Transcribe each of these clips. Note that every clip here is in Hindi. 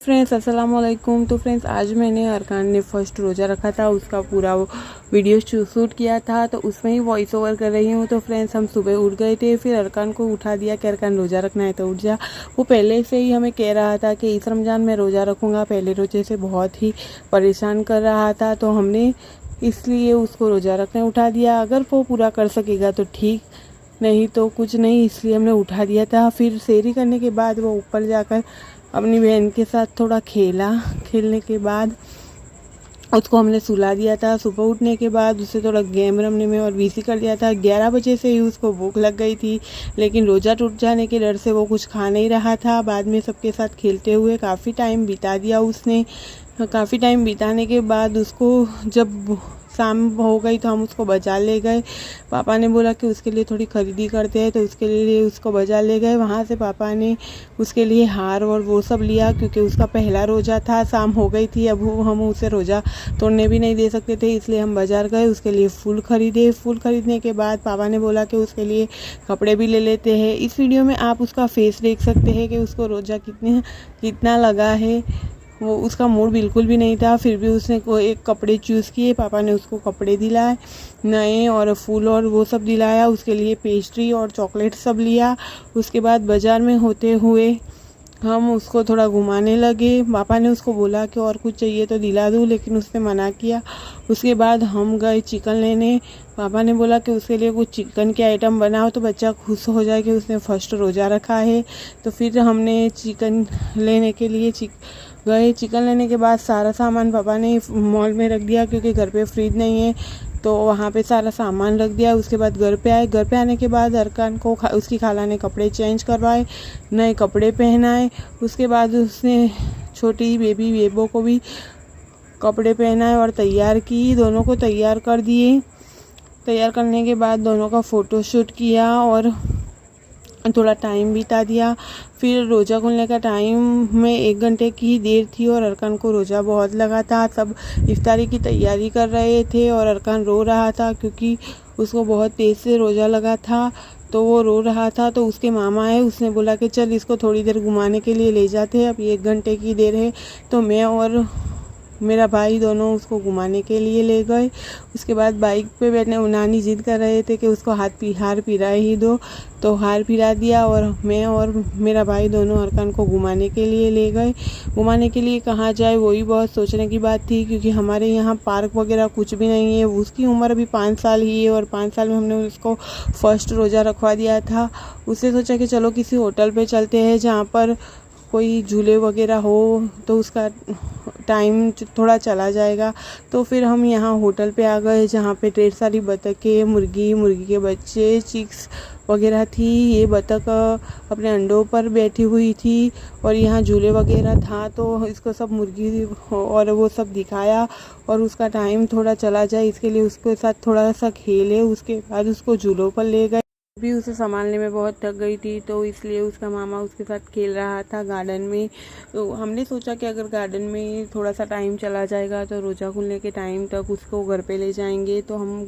फ्रेंड्स अस्सलाम वालेकुम। तो फ्रेंड्स आज मैंने अरकान ने फर्स्ट रोज़ा रखा था, उसका पूरा वीडियो शूट किया था, तो उसमें ही वॉइस ओवर कर रही हूँ। तो फ्रेंड्स हम सुबह उठ गए थे, फिर अरकान को उठा दिया कि अरकान रोज़ा रखना है तो उठ जा। वो पहले से ही हमें कह रहा था कि इस रमज़ान में रोज़ा रखूँगा, पहले रोज़े से बहुत ही परेशान कर रहा था, तो हमने इसलिए उसको रोज़ा रखने उठा दिया। अगर वो पूरा कर सकेगा तो ठीक, नहीं तो कुछ नहीं, इसलिए हमने उठा दिया था। फिर सेहरी करने के बाद वो ऊपर जाकर अपनी बहन के साथ थोड़ा खेला। खेलने के बाद उसको हमने सुला दिया था। सुबह उठने के बाद उसे थोड़ा गेम रमने में और बिजी कर दिया था। 11 बजे से ही उसको भूख लग गई थी, लेकिन रोज़ा टूट जाने के डर से वो कुछ खा नहीं रहा था। बाद में सबके साथ खेलते हुए काफ़ी टाइम बिता दिया उसने। काफ़ी टाइम बिताने के बाद उसको जब शाम हो गई तो हम उसको बाज़ार ले गए। पापा ने बोला कि उसके लिए थोड़ी ख़रीदी करते हैं, तो उसके लिए उसको बाज़ार ले गए। वहाँ से पापा ने उसके लिए हार और वो सब लिया, क्योंकि उसका पहला रोज़ा था। शाम हो गई थी, अब हम उसे रोज़ा तोड़ने भी नहीं दे सकते थे, इसलिए हम बाज़ार गए। उसके लिए फूल ख़रीदे। फूल ख़रीदने के बाद पापा ने बोला कि उसके लिए कपड़े भी ले लेते हैं। इस वीडियो में आप उसका फेस देख सकते हैं कि उसको रोज़ा कितना लगा है। वो उसका मूड बिल्कुल भी नहीं था, फिर भी उसने एक कपड़े चूज़ किए। पापा ने उसको कपड़े दिलाए नए और फूल और वो सब दिलाया। उसके लिए पेस्ट्री और चॉकलेट सब लिया। उसके बाद बाज़ार में होते हुए हम उसको थोड़ा घुमाने लगे। पापा ने उसको बोला कि और कुछ चाहिए तो दिला दूँ, लेकिन उसने मना किया। उसके बाद हम गए चिकन लेने। पापा ने बोला कि उसके लिए कुछ चिकन के आइटम बनाओ तो बच्चा खुश हो जाए कि उसने फर्स्ट रोज़ा रखा है। तो फिर हमने चिकन लेने के लिए गए। चिकन लेने के बाद सारा सामान पापा ने मॉल में रख दिया, क्योंकि घर पे फ्रिज नहीं है, तो वहाँ पे सारा सामान रख दिया। उसके बाद घर पे आए। घर पे आने के बाद अरकान को उसकी खाला ने कपड़े चेंज करवाए, नए कपड़े पहनाए। उसके बाद उसने छोटी बेबो को भी कपड़े पहनाए और तैयार की। दोनों को तैयार कर दिए। तैयार करने के बाद दोनों का फ़ोटो शूट किया और थोड़ा टाइम बिता दिया। फिर रोज़ा खुलने का टाइम में 1 घंटे की ही देर थी और अरकान को रोज़ा बहुत लगा था। सब इफ्तारी की तैयारी कर रहे थे और अरकान रो रहा था, क्योंकि उसको बहुत तेज़ से रोज़ा लगा था, तो वो रो रहा था। तो उसके मामा आए, उसने बोला कि चल इसको थोड़ी देर घुमाने के लिए ले जाते हैं, अब 1 घंटे की देर है। तो मैं और मेरा भाई दोनों उसको घुमाने के लिए ले गए। उसके बाद बाइक पे बैठने नानी जिद कर रहे थे कि उसको हार पिरा ही दो, तो हार पिरा दिया और मैं और मेरा भाई दोनों अरकान को घुमाने के लिए ले गए। घुमाने के लिए कहाँ जाए वही बहुत सोचने की बात थी, क्योंकि हमारे यहाँ पार्क वगैरह कुछ भी नहीं है। उसकी उम्र अभी 5 साल ही है और 5 साल में हमने उसको फर्स्ट रोज़ा रखवा दिया था। उससे सोचा कि चलो किसी होटल पे चलते हैं जहाँ पर कोई झूले वगैरह हो, तो उसका टाइम थोड़ा चला जाएगा। तो फिर हम यहाँ होटल पे आ गए, जहाँ पे ढेर सारी बतखें, मुर्गी के बच्चे, चिक्स वगैरह थी। ये बतख अपने अंडों पर बैठी हुई थी और यहाँ झूले वगैरह था, तो इसको सब मुर्गी और वो सब दिखाया और उसका टाइम थोड़ा चला जाए इसके लिए उसके साथ थोड़ा सा खेले। उसके बाद उसको झूलों पर ले गए। भी उसे संभालने में बहुत थक गई थी, तो इसलिए उसका मामा उसके साथ खेल रहा था गार्डन में। तो हमने सोचा कि अगर गार्डन में थोड़ा सा टाइम चला जाएगा तो रोज़ा खुलने के टाइम तक उसको घर पे ले जाएंगे। तो हम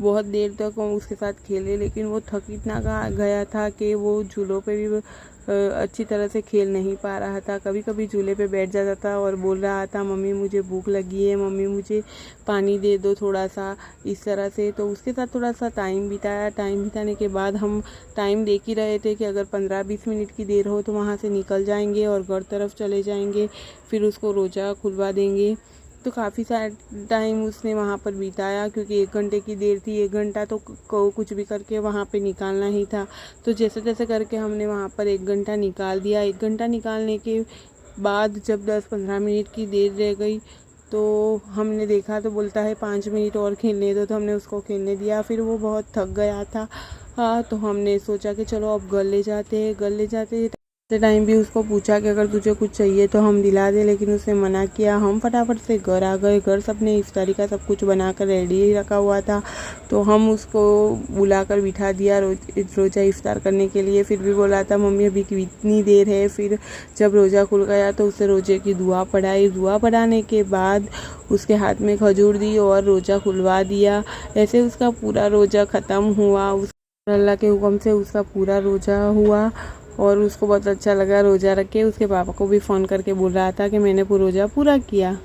बहुत देर तक उसके साथ खेले, लेकिन वो थक इतना गया था कि वो झूलों पे भी अच्छी तरह से खेल नहीं पा रहा था। कभी कभी झूले पे बैठ जाता था और बोल रहा था, मम्मी मुझे भूख लगी है, मम्मी मुझे पानी दे दो थोड़ा सा, इस तरह से। तो उसके साथ थोड़ा सा टाइम बिताया। टाइम बिताने के बाद हम टाइम देख ही रहे थे कि अगर 15-20 मिनट की देर हो तो वहाँ से निकल जाएंगे और घर तरफ चले जाएंगे, फिर उसको रोज़ा खुलवा देंगे। तो काफ़ी सारा टाइम उसने वहाँ पर बिताया, क्योंकि 1 घंटे की देर थी। 1 घंटा तो कुछ भी करके वहाँ पे निकालना ही था। तो जैसे तैसे करके हमने वहाँ पर 1 घंटा निकाल दिया। 1 घंटा निकालने के बाद जब 10-15 मिनट की देर रह गई तो हमने देखा, तो बोलता है 5 मिनट और खेलने दो, तो हमने उसको खेलने दिया। फिर वो बहुत थक गया था। तो हमने सोचा कि चलो अब घर ले जाते हैं। टाइम भी उसको पूछा कि अगर तुझे कुछ चाहिए तो हम दिला दे, लेकिन उसने मना किया। हम फटाफट से घर आ गए। घर सबने इफ्तारी का सब कुछ बनाकर रेडी रखा हुआ था, तो हम उसको बुलाकर बिठा दिया रोज़ा इफ्तार करने के लिए। फिर भी बोला था, मम्मी अभी कितनी देर है। फिर जब रोज़ा खुल गया तो उसे रोज़े की दुआ पढ़ाई। दुआ पढ़ाने के बाद उसके हाथ में खजूर दी और रोज़ा खुलवा दिया। ऐसे उसका पूरा रोज़ा ख़त्म हुआ। अल्लाह के हुक्म से उसका पूरा रोज़ा हुआ और उसको बहुत अच्छा लगा रोज़ा रख के। उसके पापा को भी फ़ोन करके बोल रहा था कि मैंने रोज़ा पूरा किया।